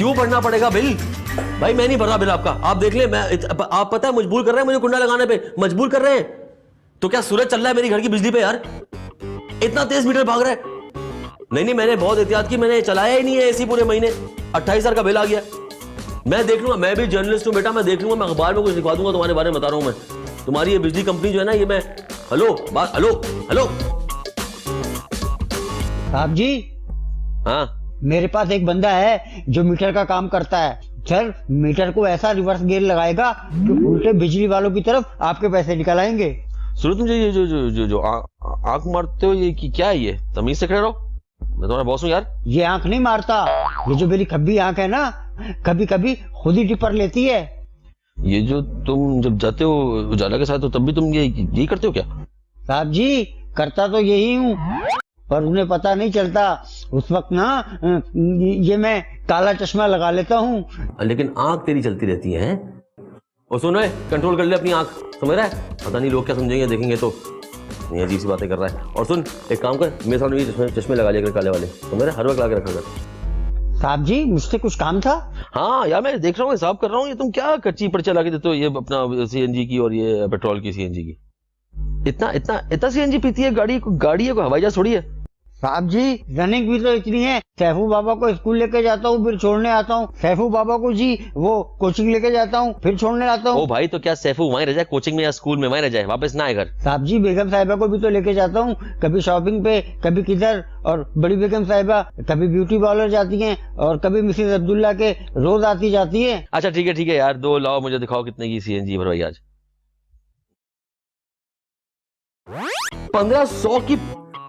क्यों भरना पड़ेगा बिल? भाई मैं नहीं भर रहा बिल आपका, आप देख ले। आप पता है मजबूर कर रहे हैं मुझे कुंडा लगाने पे, मजबूर कर रहे हैं। तो क्या सूरज चल रहा है मेरी घर की बिजली पे यार? इतना तेज मीटर भाग रहा है। नहीं, मैंने बहुत एहतियात की, मैंने चलाया ही नहीं है एसी पूरे महीने। 28,000 का बिल आ गया। मैं देख लूंगा, मैं भी जर्नलिस्ट हूं बेटा, मैं देख लूंगा, मैं अखबार में कुछ लिखवा दूंगा तुम्हारे बारे में। बता रहा हूं मैं, तुम्हारी ये बिजली कंपनी जो है ना, ये मैं हेलो साहब जी, हाँ मेरे पास एक बंदा है जो मीटर का काम करता है। सर, मीटर को ऐसा रिवर्स गियर लगाएगा कि उल्टे बिजली वालों की तरफ आपके पैसे निकल आएंगे। सुनो, तुम ये जो आंख मारते हो, ये क्या है? ये तमीज से खड़े रहो, मैं तुम्हारा बॉस हूँ यार। ये आंख नहीं मारता, ये जो मेरी खब्बी आंख है ना, कभी कभी खुद ही टिपर लेती है। ये जो तुम जब जाते हो उजाला के साथ, तो तब भी तुम यही करते हो क्या? साहब जी, करता तो यही हूँ, पर उन्हें पता नहीं चलता। उस वक्त ना ये मैं काला चश्मा लगा लेता हूँ। लेकिन आंख तेरी चलती रहती है। और सुनो, कंट्रोल कर ले अपनी आंख, समझ रहा है? पता नहीं लोग क्या समझेंगे, देखेंगे तो ये अजीब सी बातें कर रहा है। और सुन, एक काम कर, मेरे सामने भी चश्मे लगा लिया कर काले वाले, समझ रहा है? हर वक्त लगा के रखा कर। साहब जी, मुझसे कुछ काम था? हाँ यार, मैं देख रहा हूँ, हिसाब कर रहा हूँ। ये तुम क्या कच्ची पर्चा ला के देते हो, ये अपना सीएनजी की और ये पेट्रोल की सीएनजी की। इतना सीएनजी पीती है गाड़ी है, कोई हवाई जहाज थोड़ी है। साहब जी, रनिंग भी तो इतनी है। सैफू बाबा को स्कूल लेके जाता हूँ, फिर छोड़ने आता हूँ। सैफू बाबा को जी वो कोचिंग लेके जाता हूँ, फिर छोड़ने आता हूँ। ओ भाई, तो क्या सैफू वहीं रह जाए कोचिंग में या स्कूल में, वहीं रह जाए, वापस ना आए घर? साहब जी, बेगम साहिबा को भी तो लेके जाता हूँ, कभी शॉपिंग पे, कभी किधर। और बड़ी बेगम साहिबा कभी ब्यूटी पार्लर जाती है, और कभी मिसेज अब्दुल्ला के रोज आती जाती है। अच्छा ठीक है यार, 2 लाओ, मुझे दिखाओ कितने की सीएनजी भरवाई आज। 1500 की?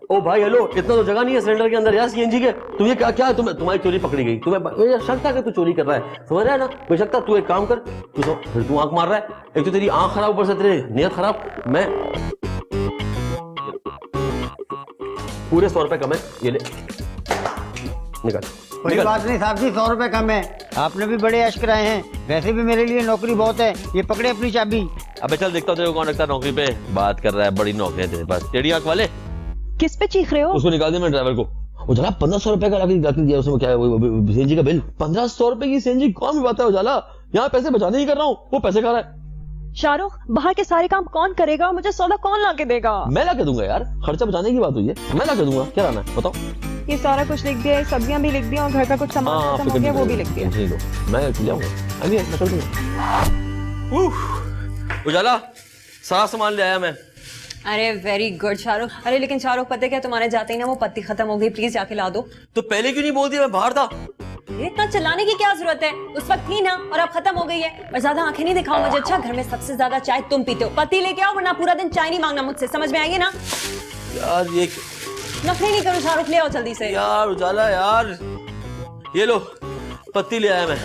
ओ भाई हेलो, इतना तो जगह नहीं है सिलेंडर के अंदर यार सीएनजी के। तुम ये क्या तुम्हारी चोरी पकड़ी गई, तुम्हें शक था कि तू चोरी कर रहा है, समझ रहा है ना? मुझे शक था। तू एक काम कर, फिर तू आंख मार रहा है। एक तो तेरी आंख खराब, ऊपर से तेरी नियत खराब। मैं पूरे 100 रुपए कम है, ये ले, निकाल। कोई बात नहीं साहब जी, 100 रुपए कम है। आपने भी बड़े ऐश कराए हैं, वैसे भी मेरे लिए नौकरी बहुत है। ये पकड़े अपनी चाबी। अबे चल, देखता हूँ तेरे को कौन रखता है नौकरी पे। बात कर रहा है, बड़ी नौकरी है तेरे पास। टेढ़ी आंख वाले, किस पे चीख रहे हो? उसको निकाल दे मेरे ड्राइवर को। उजाला 1500 रुपए का लाके दिया उसमें, क्या है वो सीएनजी का बिल? 1500 रुपए की सीएनजी कौन भी बात है उजाला? यहाँ पैसे बचाने ही कर रहा हूँ, वो पैसे खा रहा है। शाहरुख, बाहर के सारे काम कौन करेगा? मुझे सौदा कौन ला के देगा? मैं ला के दूंगा यार, खर्चा बचाने की बात हुई है, मैं ला के दूंगा। क्या लाना है बताओ? ये सारा कुछ लिख दिया, सब्जियां भी लिख दी और घर का कुछ सामान खत्म हो गया वो भी लिख दिया। मैं जाऊंगा, मैं चल दूंगा। उजाला, सारा सामान ले आया मैं। अरे वेरी गुड शाहरुख। अरे लेकिन शाहरुख, पता है क्या, तुम्हारे जाते ही ना वो पत्ती खत्म हो गई, प्लीज जाके ला दो। तो पहले क्यों नहीं बोल दिया? मैं बाहर था। इतना चिल्लाने की क्या जरूरत है, उस वक्त थी ना, और अब खत्म हो गई है। और ज्यादा आंखें नहीं दिखाओ मुझे, अच्छा? घर में सबसे ज्यादा चाय तुम पीते हो। पत्ती लेके आओ, वरना पूरा दिन चाय नहीं मांगना मुझसे, समझ में आई है ना? यार ये नखरे नहीं करो शाहरुख, ले आओ जल्दी से। यार उजाला यार, ये लो पत्ती ले आया मैं।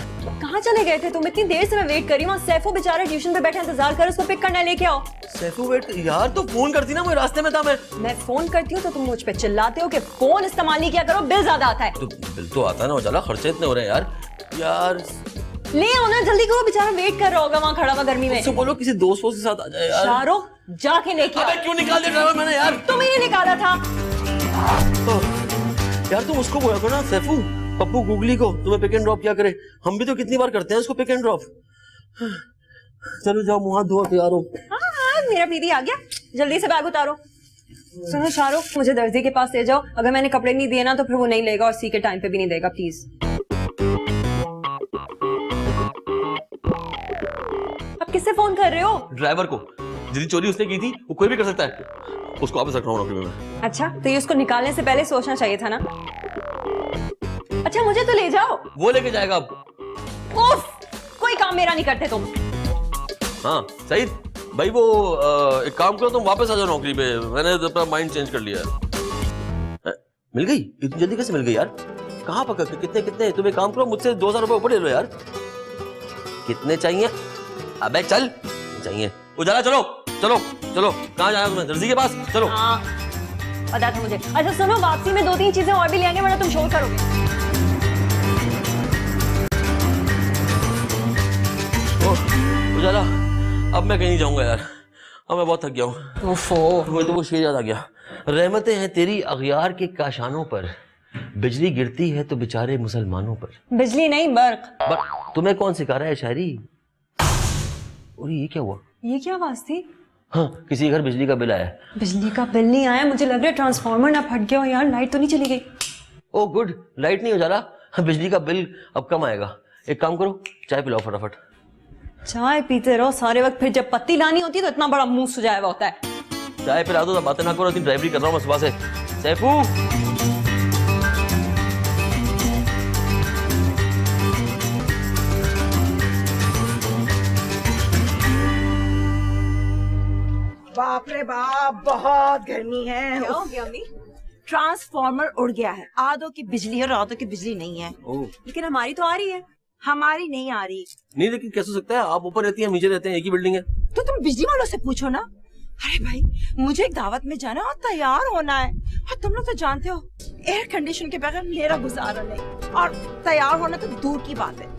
कहाँ चले गए थे तुम? इतनी देर से मैं वेट कर रही हूँ। सैफू बेचारा ट्यूशन पे बैठा इंतजार कर, उसको पिक करना, लेके आओ। सैफू वेट यार, तो फोन करती ना, मैं रास्ते में था। मैं फोन करती हूँ तो तुम मुझ पे चिल्लाते हो कि फोन इस्तेमाल नहीं किया करो, बिल ज्यादा आता है। तो बिल तो आता है ना उजाला, खर्चे इतने हो रहे हैं यार। ले आओ ना, जल्दी करो, बेचारा वेट कर रहा होगा वहाँ खड़ा हुआ गर्मी में। उससे बोलो किसी दोस्त के साथ आ जाए यार। शाहरुख, जाके लेके आओ। क्यों निकाल दिया ड्राइवर मैंने यार? तुम्हें ही निकाला था। तो यार तुम उसको बोला करो ना, सैफू पप्पू गुगली को, तुम्हें पिक एंड ड्रॉप क्या करे। हम भी तो कितनी बार करते हैं उसको पिक एंड ड्रॉप। चलो जाओ, मुंह हाथ धो, तैयार हो। हाँ, मेरा प्रीति आ गया, जल्दी से बैग उतारो। सुनो शाहरुख, मुझे दर्जी के पास ले जाओ। अगर मैंने कपड़े नहीं दिए ना तो फिर वो नहीं लेगा, और सी के टाइम पे भी नहीं देगा, प्लीज। अब किससे फोन कर रहे हो? ड्राइवर को। जितनी चोरी उसने की थी वो कोई भी कर सकता है, उसको वापस रख रहा हूँ नौकरी में। अच्छा, तो ये उसको निकालने से पहले सोचना चाहिए था ना। अच्छा, मुझे तो ले जाओ। वो लेके जाएगा अब। उफ, कोई काम मेरा नहीं करते तुम। हाँ सही भाई, वो एक काम करो, तुम वापस आ जाओ नौकरी पे। मैंने अपना माइंड चेंज कर लिया है। मिल गई? इतनी जल्दी कैसे मिल गई यार? कहाँ पकड़? कितने? तुम एक काम करो, मुझसे 2000 रुपए ऊपर ले लो यार। कितने चाहिए? अबे चल, चाहिए। उजाला चलो चलो चलो, कहाँ जाना तुम्हें? दर्जी के पास चलो। हाँ पता था मुझे। अच्छा सुनो, वापसी में 2-3 चीजें और भी ले आएंगे, वरना तुम शोर करोगे। उजाला, अब मैं कहीं नहीं जाऊंगा यार, अब मैं बहुत थक गया हूँ। मुझे तो वो शेर याद आ गया, रहमतें हैं तेरी अगयार के काशानों पर, बिजली गिरती है तो बेचारे मुसलमानों पर। बिजली नहीं, बर्क। बट तुम्हें कौन सिखा रहा है शायरी? और ये क्या हुआ? ये क्या आवाज थी? हाँ, किसी घर बिजली का बिल आया। बिजली का बिल नहीं आया, मुझे लग रहा है ट्रांसफार्मर ना फट गया हो यार। लाइट तो नहीं चली गई? ओह गुड, लाइट नहीं हो जा रहा। बिजली का बिल अब कम आएगा। एक काम करो, चाय पिलाओ फटाफट। चाय पीते रहो सारे वक्त, फिर जब पत्ती लानी होती है तो इतना बड़ा मुंह सुजाया हुआ होता है। चाय पिला दो, बातें ना करो, इतनी ड्राइवरी कर रहा हूँ मैं सुबह से। सैफू, बाप रे बाप, बहुत गर्मी है। क्या हो गया अम्मी? ट्रांसफार्मर उड़ गया है। आधों की बिजली है और आधों की बिजली नहीं है। लेकिन हमारी तो आ रही है। हमारी नहीं आ रही। नहीं लेकिन कैसे हो सकता है? आप ऊपर रहती हैं, नीचे रहते हैं, एक ही बिल्डिंग है। तो तुम बिजली वालों से पूछो ना। अरे भाई, मुझे एक दावत में जाना और तैयार होना है, और तुम लोग तो जानते हो एयर कंडीशन के बगैर मेरा गुजारा नहीं, और तैयार होना तो दूर की बात है।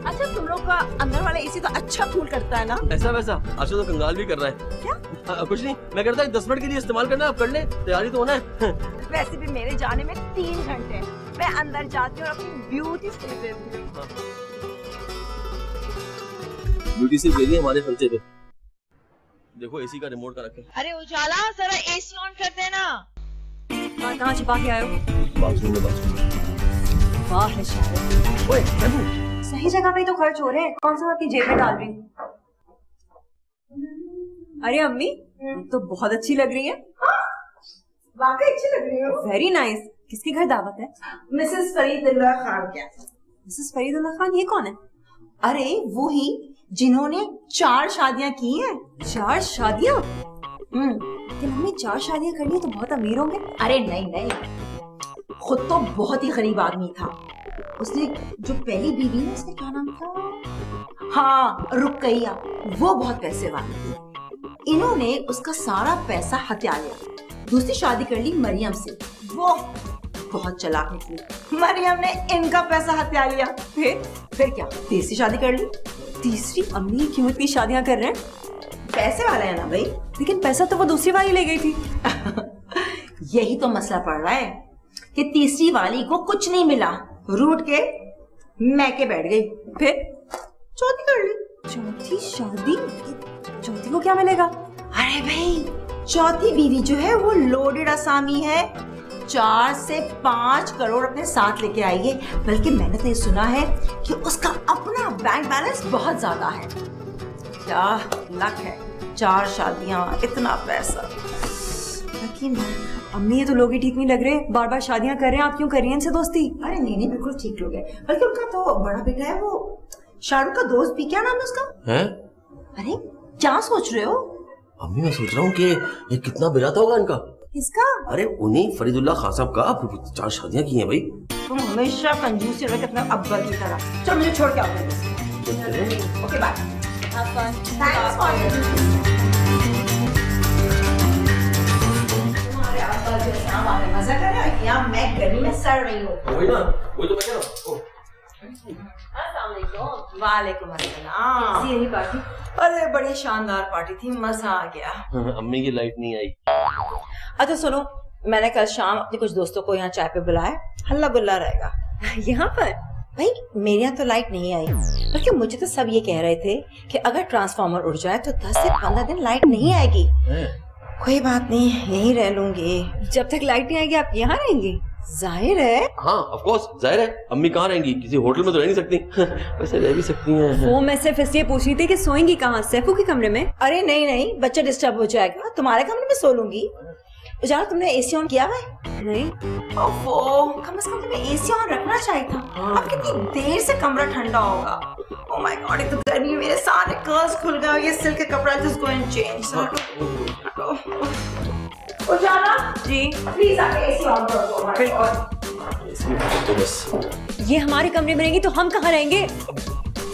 अच्छा, तुम लोग का अंदर वाला एसी तो अच्छा कूल करता है ना? ऐसा वैसा आशा तो कंगाल भी कर रहा है। क्या? कुछ नहीं, मैं कहता हूँ 10 मिनट के लिए इस्तेमाल करना, आप कर ले, तैयारी तो होना है। वैसे भी मेरे जाने में 3 घंटे, मैं अंदर जाती हूँ और अपनी ब्यूटी से देती हूँ। ब्यूटी से ले लिया हमारे खर्चे पे। देखो एसी का रिमोट का रखे। अरे उजाला, जरा एसी ऑन कर देना। कहाँ छिपा के आए हो? बाथरूम में, बाथरूम में। वाह है शायद। ओए सही जगह पे ही तो खर्च हो रहे हैं, कौन सा आपकी जेब में डाल रही हूँ? अरे अम्मी, तो बहुत अच्छी लग रही है। वाकई अच्छी लग रही हो। Very nice. किसके घर दावत है? मिसेस फरीदुल्लाह खान क्या? मिसेस फरीदुल्लाह खान, ये कौन है? अरे वो ही जिन्होंने 4 शादियां की हैं। 4 शादियां? लेकिन मम्मी 4 शादियां कर ली तो बहुत अमीर होंगे। अरे नहीं नहीं, खुद तो बहुत ही गरीब आदमी था। उसने जो पहली बीवी है, उसका क्या नाम था? हाँ, रुकैया, वो बहुत पैसे वाली थी। इन्होंने उसका सारा पैसा हत्या लिया। दूसरी शादी कर ली मरियम से, वो बहुत चालाक निकली। मरियम ने इनका पैसा हत्या लिया। फिर क्या, तीसरी शादी कर ली। तीसरी? अम्मी क्यों इतनी शादियां कर रहे हैं? पैसे वाले है ना भाई। लेकिन पैसा तो वो दूसरी वाली ले गई थी। यही तो मसला पड़ रहा है कि तीसरी वाली को कुछ नहीं मिला, रूठ के मैके बैठ गई। फिर चौथी कर ली। चौथी शादी? चौथी को क्या मिलेगा? अरे भाई, चौथी बीवी जो है वो लोडेड असामी है। 4 से 5 करोड़ अपने साथ लेके आई है। बल्कि मैंने तो ये सुना है कि उसका अपना बैंक बैलेंस बहुत ज्यादा है। क्या लक है, 4 शादियां, इतना पैसा। लेकिन अम्मी ये तो लोग ही ठीक नहीं लग रहे, बार बार शादियां कर रहे हैं, आप क्यों कर रही हैं इनसे दोस्ती? अरे नहीं नहीं, बिल्कुल ठीक लोग है। बल्कि उनका तो बड़ा बेटा है, वो शाहरुख का दोस्त भी, क्या नाम है उसका? हैं? अरे क्या सोच रहे हो? अम्मी मैं सोच रहा हूँ कि ये कितना बिलाता होगा इनका। किसका? अरे उन्हीं फरीदुल्लाह खान साहब का 4 शादियां की हैं भाई। तुम हमेशा कंजूसी रहे अपने अब्बा की तरह। चल मुझे छोड़ के आओ। Okay bye. थैंक्स फॉर तुम्हारे अब्बा जो शाम आने मजा कर रहे हैं, यहाँ मैं गर्मी में सड़ रही हूँ। वही ना, वही तो मैं कह रहा हूँ। वालेकुम अस्सलाम। यही पार्टी? अरे बड़ी शानदार पार्टी थी, मजा आ गया। अम्मी की लाइट नहीं आई। अच्छा सुनो, मैंने कल शाम अपने कुछ दोस्तों को यहाँ चाय पे बुलाया, हल्ला गुल्ला रहेगा यहाँ पर। भाई मेरे यहाँ तो लाइट नहीं आई, बल्कि मुझे तो सब ये कह रहे थे कि अगर ट्रांसफार्मर उड़ जाए तो 10 से 15 दिन लाइट नहीं आएगी। कोई बात नहीं, यहीं रह लूंगी। जब तक लाइट नहीं आएगी आप यहाँ रहेंगी? जाहिर है। हाँ ऑफ कोर्स, जाहिर है। अम्मी कहाँ रहेंगी? किसी होटल में तो रह नहीं सकती। वैसे रह भी सकती हैं। वो मैं सिर्फ इसलिए पूछ रही थी कि सोएंगी कहाँ? सैफू के कमरे में? अरे नहीं नहीं, बच्चा डिस्टर्ब हो जाएगा, तुम्हारे कमरे में सो लूंगी। उजाला, तुमने एसी ऑन किया है? नहीं। ओफो, कम से कम तुम्हें एसी ऑन रखना चाहिए था। अब कितनी देर से कमरा ठंडा होगा। ओह माय गॉड, एक तो गर्मी में मेरे सारे कर्ल्स खुल गए। ये सिल्क का कपड़ा, just go and change. Ujala ji please आके एसी ऑन कर दो। बिल्कुल। तो बस ये हमारे कमरे में रहेंगी तो हम कहाँ रहेंगे?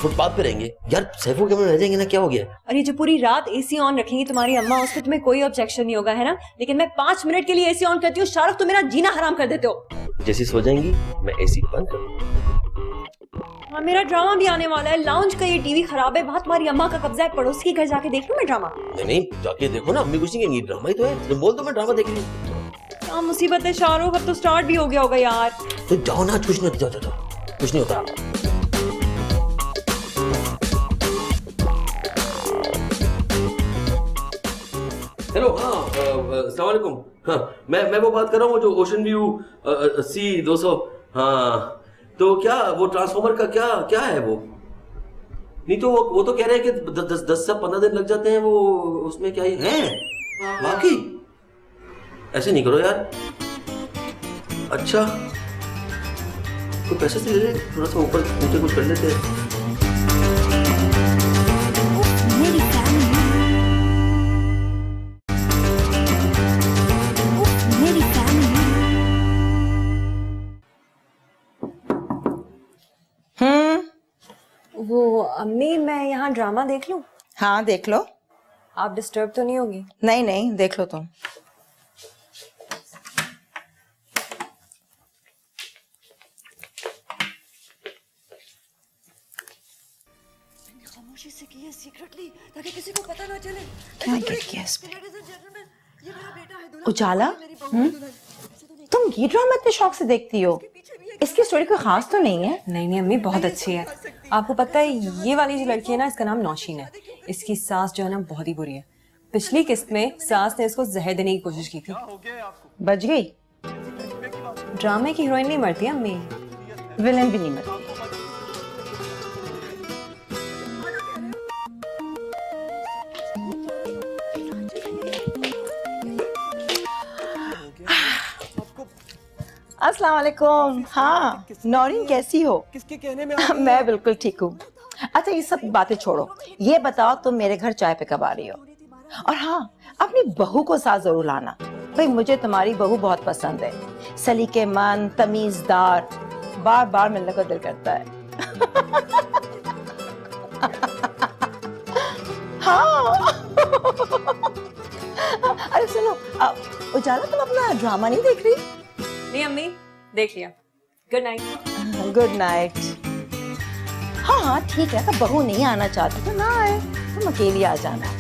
फुटपाथ पे रहेंगे। यार सैफू के कमरे में रह जाएंगे ना, क्या हो गया? और ये जो पूरी रात एसी ऑन रखेंगी तुम्हारी अम्मा, उस पर तुम्हें कोई ऑब्जेक्शन नहीं होगा है ना? लेकिन मैं 5 मिनट के लिए एसी ऑन करती हूँ, शाहरुख तुम मेरा जीना हराम कर देते हो। जैसे सो जाएंगी मैं एसी बंद कर दूंगा। हाँ, मेरा ड्रामा भी आने वाला है। लाउंज का ये टीवी खराब है, वहाँ तुम्हारी अम्मा का कब्जा है, पड़ोस के घर जाके देख लूं मैं ड्रामा? नहीं नहीं, जाके देखो ना, अम्मी कुछ नहीं कहेंगी, ड्रामा ही तो है। तुम बोल दो मैं ड्रामा देख रही हूँ। क्या मुसीबत है शाहरुख, अब तो स्टार्ट भी हो गया होगा यार। तो जाओ ना, कुछ नहीं होता, जाओ कुछ नहीं होता। हेलो, हाँ, अस्सलाम वालेकुम। हाँ, मैं वो बात कर रहा हूँ जो ओशन व्यू C200। हाँ, तो क्या वो ट्रांसफॉर्मर का क्या है वो? नहीं तो वो तो कह रहे हैं कि 10 से 15 दिन लग जाते हैं वो, उसमें क्या है वाकई? ऐसे नहीं करो यार। अच्छा, तो पैसे से ले ले, थोड़ा सा ऊपर नीचे कुछ कर लेते हैं। वो अम्मी, मैं यहाँ ड्रामा देख लूं? हाँ देख लो। आप डिस्टर्ब तो नहीं होगी? नहीं नहीं, देख लो तुम। खामोशी से की है सीक्रेटली, ताकि किसी को पता ना चले। क्या गिर गया इसमें? उजाला, तुम ये ड्रामा इतने शौक से देखती हो? इसकी स्टोरी कोई खास तो नहीं है? नहीं अम्मी, बहुत अच्छी है। आपको पता है ये वाली जो लड़की है ना, इसका नाम नौशीन है। इसकी सास जो है ना बहुत ही बुरी है। पिछली किस्त में सास ने इसको जहर देने की कोशिश की थी। बच गई? ड्रामे की हीरोइन नहीं मरती अम्मी। विलेन भी नहीं मरती। अस्सलाम वालेकुम। हाँ नौरीन, कैसी हो? किसके कहने में मैं बिल्कुल ठीक हूँ। अच्छा ये सब बातें छोड़ो, ये बताओ तुम मेरे घर चाय पे कब आ रही हो? और हाँ, अपनी बहू को साथ जरूर लाना। भाई मुझे तुम्हारी बहू बहुत पसंद है, सलीकेमंद, तमीजदार, बार बार मिलने को दिल करता है। हाँ। अरे सुनो, उजाला तुम अपना ड्रामा नहीं देख रही? नहीं अम्मी, देख लिया। Good night. Good night. हाँ हाँ ठीक है, तो बहू नहीं आना चाहती तो ना आए, तुम अकेली आ जाना।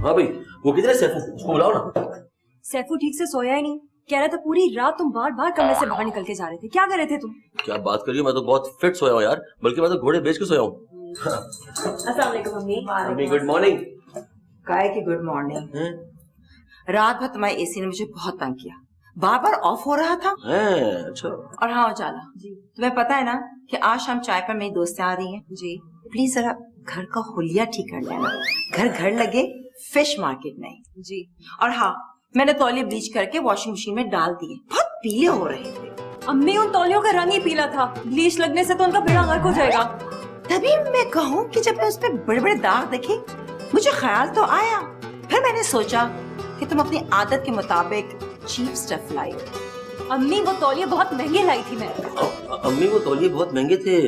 हाँ भाई, वो किधर है सैफू? उसको बुलाओ ना। सैफू ठीक से सोया ही नहीं। कह रहा था पूरी रात तुम बार बार कमरे से बाहर निकल के जा रहे थे। क्या कर रहे थे तुम? क्या बात कर रही हो, मैं तो बहुत फिट सोया हूँ यार, बल्कि मैं तो घोड़े बेच के सोया हूँ। अस्सलाम वालेकुम मम्मी। Mummy good morning. काय की गुड मॉर्निंग? रात भर तुम्हारे एसी ने मुझे बहुत तंग किया, बार बार ऑफ हो रहा था। अच्छा। और हाँ उजाला जी, तुम्हें पता है ना कि आज शाम चाय पर मेरी दोस्तें आ रही हैं जी। प्लीज जरा घर का हुलिया ठीक कर लेना, घर घर लगे, फिश मार्केट नहीं जी। और हाँ, मैंने तौलिए ब्लीच करके वॉशिंग मशीन में डाल दिए, बहुत पीले हो रहे थे। अम्मी उन तौलियों का रंग ही पीला था, ब्लीच लगने से तो उनका बेड़ा गर्क हो जाएगा। तभी मैं कहूँ कि जब मैं उस पर बड़े बड़े दाग देखे, मुझे ख्याल तो आया, फिर मैंने सोचा कि तुम अपनी आदत के मुताबिक चीप स्टफ लाई। अम्मी वो तौलिए बहुत महंगे लाई थी मैं। अम्मी वो तौलिए बहुत महंगे थे।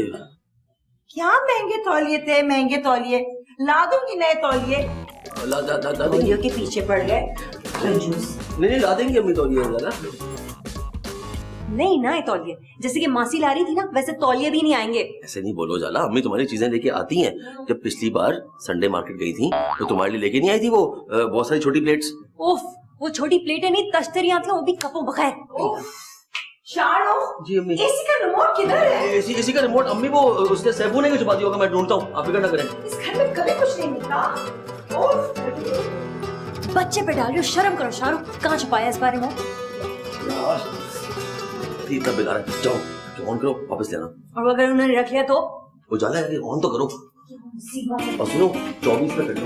क्या महंगे तौलिए थे? महंगे तौलिए ला दूंगी, नए तौलिए। तौलियों के पीछे पड़ गए कंजूस। नहीं ला देंगे अम्मी तौलिए वाला। नहीं ना ये तौलिए, जैसे कि मासी ला रही थी ना, वैसे तौलिए भी नहीं आएंगे। ऐसे नहीं बोलो जाला, अम्मी तुम्हारी चीजें लेके आती हैं। जब पिछली बार संडे मार्केट गई थी तो तुम्हारे लिए लेके नहीं आई थी वो बहुत सारी छोटी प्लेट्स। उफ, वो छोटी प्लेटें नहीं, तश्तरियां थी, वो भी कपों बगैर। शाहरुख जी अम्मी। एसी का रिमोट किधर है? एसी का रिमोट अम्मी वो उसने सैफू ने छुपा दिया होगा, मैं ढूंढता हूँ, आप फिक्र ना करें। इस घर में कभी कुछ नहीं मिलता। बच्चे पे डाल रही हो, शर्म करो शाहरुख। कहाँ छुपाया इस बारे में? यार इतना बेकार है, जाओ ऑन करो, वापस लेना। और अगर उन्होंने रख लिया तो? उजाला है, ऑन तो करो। और सुनो 24 पे कर दो।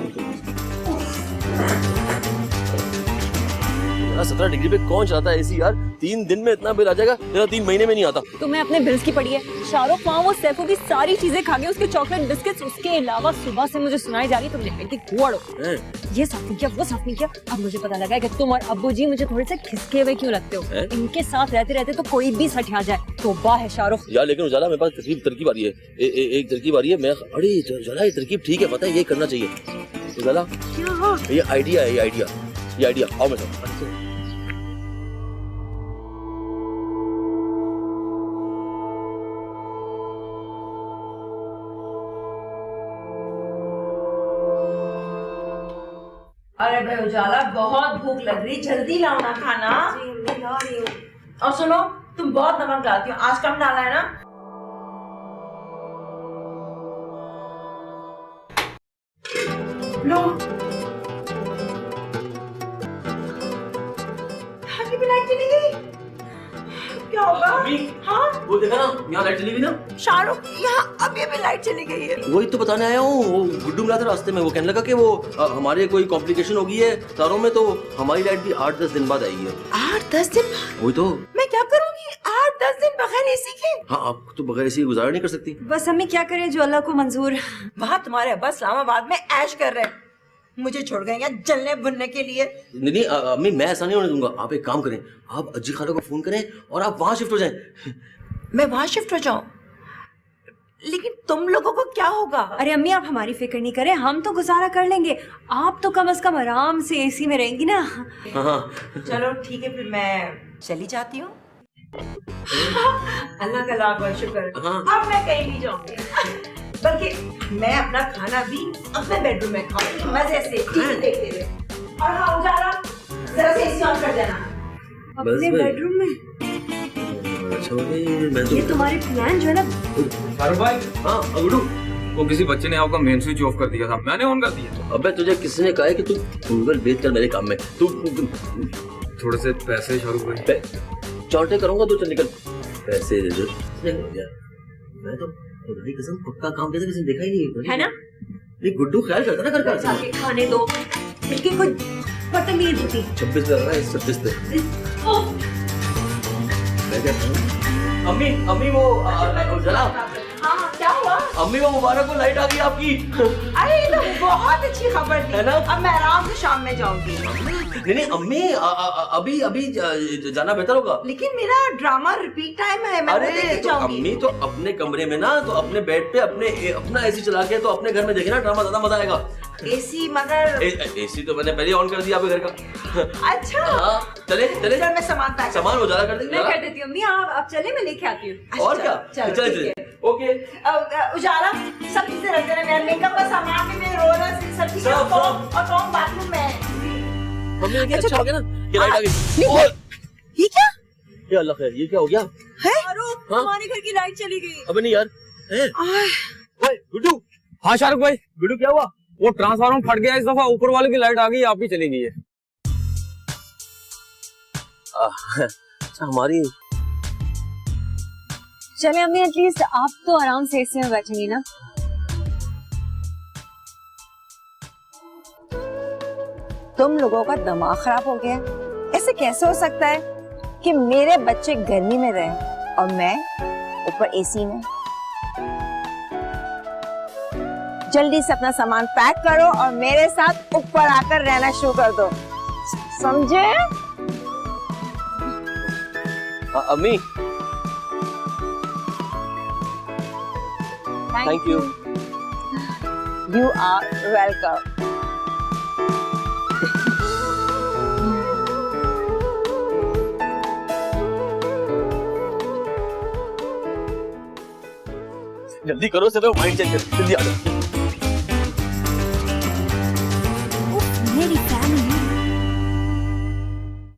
17 डिग्री पे कौन चलाता है एसी यार? 3 दिन में इतना बिल आ जाएगा, तेरा 3 महीने में नहीं आता। तुम्हें अपने बिल्स की पड़ी है। शाहरुख वहाँ वो सैफो की सारी चीजें खा गए, उसके चॉकलेट बिस्किट्स। उसके अलावा सुबह से मुझे सुनाई जा रही तुमने बेटी कुआड़ो, ये साफ नहीं किया, वो साफ नहीं किया। अब मुझे पता लगा है कि तुम और अब्बू जी मुझे थोड़े से खिसके हुए क्यों लगते हो। इनके साथ रहते रहते तो कोई भी सठिया जाए। तौबा है शाहरुख यार, लेकिन उजाला मेरे पास तरकीब आ रही है। एक तरकीब आ रही है। मैं अरे उजाला, ये तरकीब ठीक है, पता है ये करना चाहिए उजाला। ये आइडिया है, ये आइडिया आओ मेरे साथ। अरे भाई उजाला, बहुत भूख लग रही, जल्दी लाओ ना खाना। और सुनो, तुम बहुत नमक डालती हो, आज कम डाला है ना? लो, की भी लाइट चली गई, क्या होगा? हाँ, वो देखा ना, यहाँ लाइट चली गई ना। शाहरुख, यहाँ अभी भी लाइट चली गई है। वही तो बताने आया हूँ। वो गुड्डू मिला था रास्ते में, वो कहने लगा कि वो हमारे कोई कॉम्प्लिकेशन हो गई है तारों में, तो हमारी लाइट भी 8-10 दिन बाद आई है। 8-10 दिन? वही तो। मैं क्या करूँगी 8-10 दिन बगैर एसी के? हाँ, आप तो बगैर एसी गुजारा नहीं कर सकती। बस हमें क्या करें जो अल्लाह को मंजूर। वहाँ तुम्हारे अब्बा इस्लामाबाद में ऐश कर रहे हैं, मुझे छोड़ गए यहाँ जलने भुनने के लिए। नहीं अम्मी, मैं ऐसा नहीं होने दूंगा। आप एक काम करें, आप अज्जी खाला को फोन करें और आप वहाँ शिफ्ट हो जाएं। मैं वहाँ शिफ्ट हो जाऊँ? लेकिन तुम लोगों को क्या होगा? अरे अम्मी, आप हमारी फिक्र नहीं करें, हम तो गुजारा कर लेंगे। आप तो कम से कम आराम से एसी में रहेंगी ना। हाँ, चलो ठीक है, फिर मैं चली जाती हूँ। अल्लाह का लाख और शुक्र, अब मैं कहीं नहीं जाऊंगी। बल्कि मैं अपना खाना भी अपने बेडरूम में खाऊंगी, मजे से टीवी देखते हुए। और हाँ उजाला, जरा से एसी ऑन कर देना अपने बेडरूम में। अच्छा मैं तो ये तुम्हारे प्लान जो है ना। शाहरुख भाई, हाँ गुड्डू, वो किसी बच्चे ने आपका मेन स्विच ऑफ कर दिया था, मैंने ऑन कर दिया। अबे तुझे किसने कहा है कि तू गूगल बेच कर मेरे काम में? तू थोड़े से पैसे शाहरुख भाई। चौटे करूंगा तो चल निकल। पैसे दे दो। मैं तो खुदाई कसम पक्का काम देता, किसी ने देखा ही नहीं है ना। ये गुड्डू ख्याल करता ना घर का। आके खाने दो, इसकी कोई पता नहीं होती। 26 पे रहा है, 26 पे। मैं क्या कहूँ? अम्मी वो जला। हाँ, क्या हुआ? अम्मी वो मुबारक को लाइट आ गई आपकी। अरे ये तो बहुत अच्छी खबर थी, है ना? अब मैं आराम से शाम में जाऊंगी। नहीं अम्मी, अभी जाना बेहतर होगा। लेकिन मेरा ड्रामा रिपीट टाइम है, मैं वो अरे देखने तो जाऊंगी। अम्मी तो अपने कमरे में ना, तो अपने बेड पे अपना एसी चला के तो अपने घर में देखे ना, ड्रामा ज्यादा मजा आएगा। एसी मगर एसी तो मैंने पहले ऑन कर दिया आपके घर का। अच्छा, हाँ, चले चल मैं सामान पैक सामान उजाला कर देंगे। मैं कर देती हूँ अम्मी, आप चले, मैं लेके आती हूँ। और क्या, चलो, चले ठीक चले। ओके, उजाला, सब चीजें रख देना, मेरा मेकअप का सामान भी, मेरे रोलर सब चीजें, सब। और कौन बाथरूम में। मम्मी देखिए अच्छा हो गया ना, ये लाइट आ गई। और ये क्या ये अल्लाह खैर, ये क्या हो गया? शाहरुख, हाँ? हमारे घर की लाइट चली गई। अबे नहीं यार, ओए गुड्डू, हाँ शाहरुख भाई, गुड्डू क्या हुआ? वो ट्रांसफार्मर फट गया इस दफा, ऊपर वाले की लाइट आ गई, आपकी चली गई है। अच्छा हमारी। चले अम्मी, एटलीस्ट आप तो आराम से एसी में बैठेंगी ना। तुम लोगों का दिमाग खराब हो गया। ऐसे कैसे हो सकता है कि मेरे बच्चे गर्मी में रहें और मैं ऊपर एसी में? जल्दी से अपना सामान पैक करो और मेरे साथ ऊपर आकर रहना शुरू कर दो, समझे? अम्मी thank you. You are welcome. जल्दी करो, सब माइंड चेंज कर, जल्दी आ जाओ।